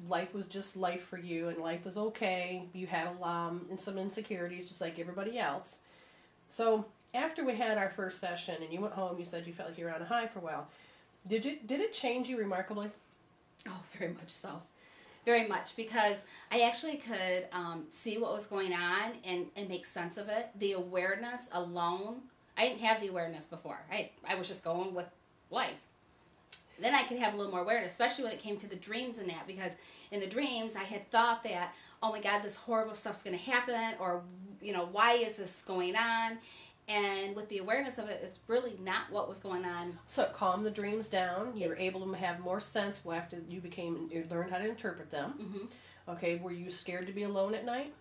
life was just life for you, and life was okay. You had and some insecurities, just like everybody else. So after we had our first session, and you went home, you said you felt like you were on a high for a while. Did it change you remarkably? Oh, very much so. Very much, because I actually could see what was going on and make sense of it. The awareness alone, I didn't have the awareness before. I was just going with life. Then I could have a little more awareness, especially when it came to the dreams and that, because in the dreams I had thought that, oh my God, this horrible stuff's going to happen, or, why is this going on? And with the awareness of it, it's really not what was going on. So it calmed the dreams down. You were able to have more sense after you learned how to interpret them. Mm-hmm. Okay, were you scared to be alone at night?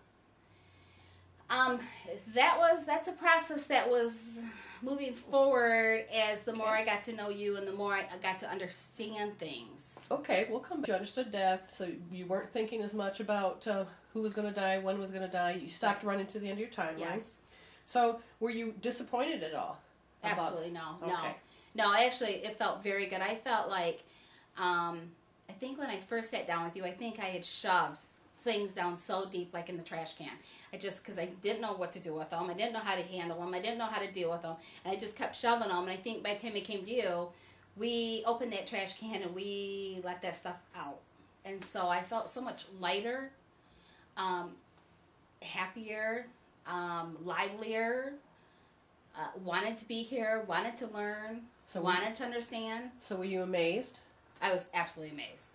That's a process that was moving forward as the more I got to know you and the more I got to understand things. Okay, we'll come back. You understood death, so you weren't thinking as much about who was going to die, when was going to die. You stopped running to the end of your timeline. Yes. So were you disappointed at all? Absolutely no. Okay. No, actually, it felt very good. I felt like, I think when I first sat down with you, I think I had shoved things down so deep, like in the trash can. Because I didn't know what to do with them. I didn't know how to handle them. I didn't know how to deal with them. And I just kept shoving them. And I think by the time it came to you, we opened that trash can and we let that stuff out. And so I felt so much lighter, happier, livelier, wanted to be here, wanted to learn, wanted to understand. So were you amazed? I was absolutely amazed.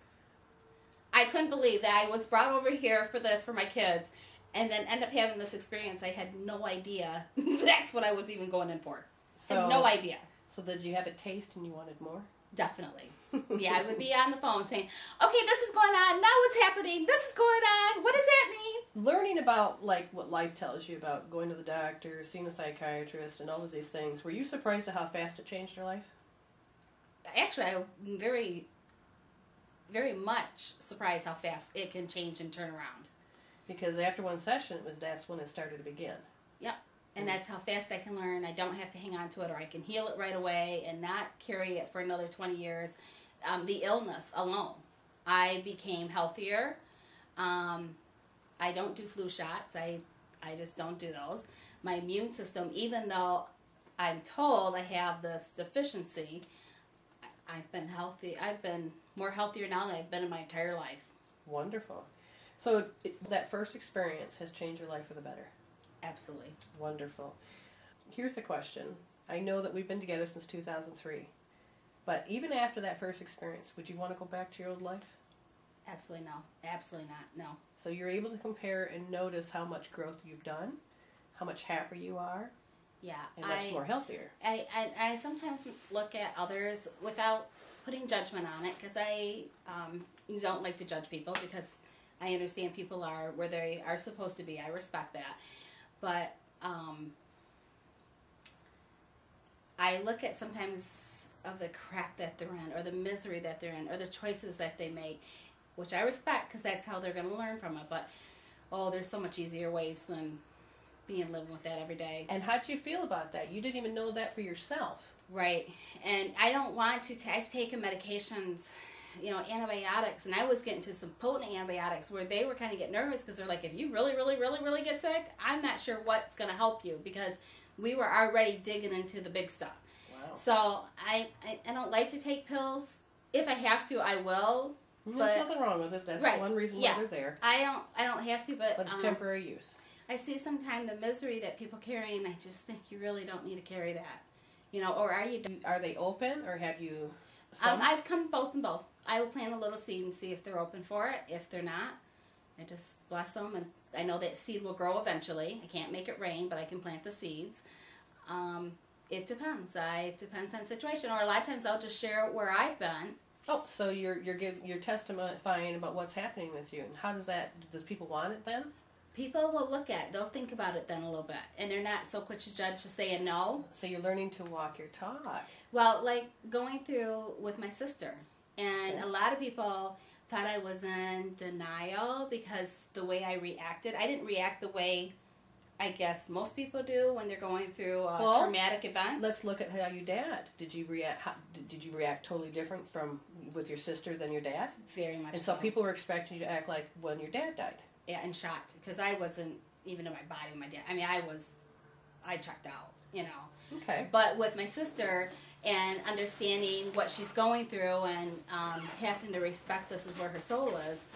I couldn't believe that I was brought over here for this for my kids, and then end up having this experience. I had no idea that's what I was even going in for. I had no idea. So did you have a taste and you wanted more? Definitely. Yeah, I would be on the phone saying, okay, this is going on, now what's happening, this is going on, what does that mean? Learning about, what life tells you about going to the doctor, seeing a psychiatrist, and all of these things, were you surprised at how fast it changed your life? Actually, I'm very, very much surprised how fast it can change and turn around. Because after one session, that's when it started to begin. Yep. And that's how fast I can learn. I don't have to hang on to it, or I can heal it right away and not carry it for another 20 years. The illness alone. I became healthier. I don't do flu shots. I just don't do those. My immune system, even though I'm told I have this deficiency, I've been healthy. I've been more healthier now than I've been in my entire life. Wonderful. So that first experience has changed your life for the better? Absolutely. Wonderful. Here's the question. I know that we've been together since 2003, but even after that first experience, would you want to go back to your old life? Absolutely no. Absolutely not. No. So you're able to compare and notice how much growth you've done, how much happier you are, yeah, and much more healthier. I sometimes look at others without putting judgment on it, because I don't like to judge people, because I understand people are where they are supposed to be. I respect that. But I look at sometimes of the crap that they're in, or the misery that they're in, or the choices that they make, which I respect, because that's how they're going to learn from it. But, there's so much easier ways than living with that every day. And how'd you feel about that? You didn't even know that for yourself. Right. And I don't want to I've taken medications, antibiotics, and I was getting to some potent antibiotics where they were kind of getting nervous, because they're like, if you really, really, really, really get sick, I'm not sure what's going to help you, because we were already digging into the big stuff. Wow. So I don't like to take pills. If I have to, I will. There's but nothing wrong with it. That's right. one reason why they're there. I don't have to, but it's temporary use. I see sometimes the misery that people carry, and I just think you really don't need to carry that. Or are you? Are they open, or have you? I've come both and both. I will plant a little seed and see if they're open for it. If they're not, I just bless them, and I know that seed will grow eventually. I can't make it rain, but I can plant the seeds. It depends. It depends on the situation. Or a lot of times I'll just share where I've been. Oh, so you're testifying about what's happening with you, and how does people want it then? People will look at it. They'll think about it then a little bit, and they're not so quick to judge, to say a no. So you're learning to walk your talk. Well, like going through with my sister, and a lot of people thought I was in denial because the way I reacted. I didn't react the way I guess most people do when they're going through a Well, traumatic event. Let's look at how your dad. Did you react? Did you react totally different from with your sister than your dad? Very much. And so people were expecting you to act like when your dad died. Yeah, and shocked because I wasn't even in my body when my dad. I mean, I checked out, you know. Okay. But with my sister and understanding what she's going through and having to respect this is where her soul is,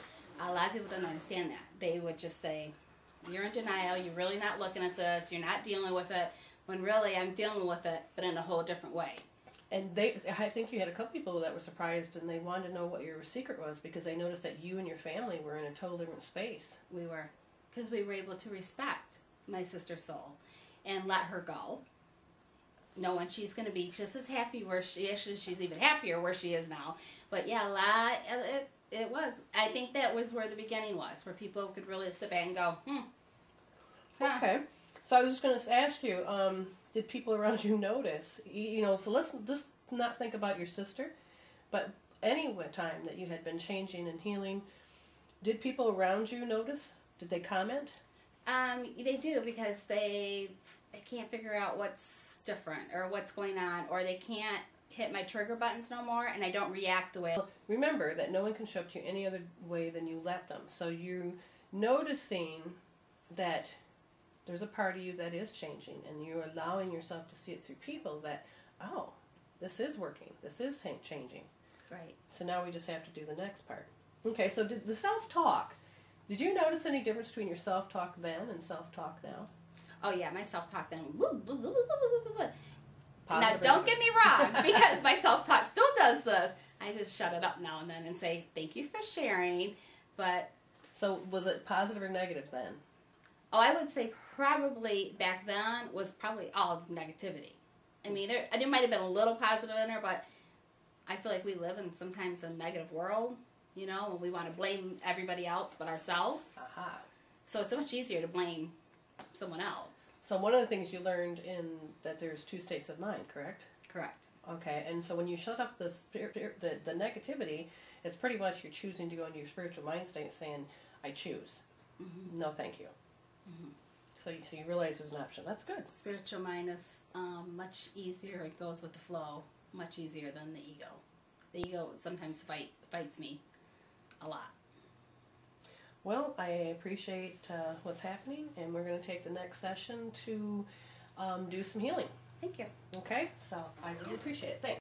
a lot of people don't understand that. They would just say, "You're in denial. You're really not looking at this. You're not dealing with it." When really I'm dealing with it, but in a whole different way. And I think you had a couple people that were surprised and they wanted to know what your secret was because they noticed that you and your family were in a total different space. We were, because we were able to respect my sister's soul and let her go, knowing she's going to be just as happy where she is. She's even happier where she is now. But yeah, it was. I think that was where the beginning was, where people could really sit back and go, huh. Okay. So I was just going to ask you, did people around you notice? So let's just not think about your sister, but any time that you had been changing and healing, did people around you notice? Did they comment? They do, because they can't figure out what's different or what's going on, or they can't hit my trigger buttons no more, and I don't react the way. Remember that no one can show up to you any other way than you let them. So you're noticing that there's a part of you that is changing, and you're allowing yourself to see it through people that, oh, this is working. This is changing. Right. So now we just have to do the next part. Okay, so the self-talk. Did you notice any difference between your self-talk then and self-talk now? Oh yeah, my self-talk then. Woo, woo, woo, woo, woo, woo, woo. Now Positive don't get me wrong, because my self-talk still does this. I just shut it up now and then and say, thank you for sharing. But So was it positive or negative then? I would say probably back then was probably all negativity. I mean, there might have been a little positive in there, but I feel like we live in sometimes a negative world, and we want to blame everybody else but ourselves. Aha. So it's so much easier to blame someone else. So one of the things you learned in that there's two states of mind, correct? Correct. Okay, and so when you shut up the negativity, it's pretty much you're choosing to go into your spiritual mind state saying, I choose. Mm-hmm. No, thank you. Mm-hmm. So you realize there's an option. That's good. Spiritual mind is much easier. It goes with the flow much easier than the ego. The ego sometimes fights me a lot. Well, I appreciate what's happening, and we're going to take the next session to do some healing. Thank you. Okay? So I really appreciate it. Thanks.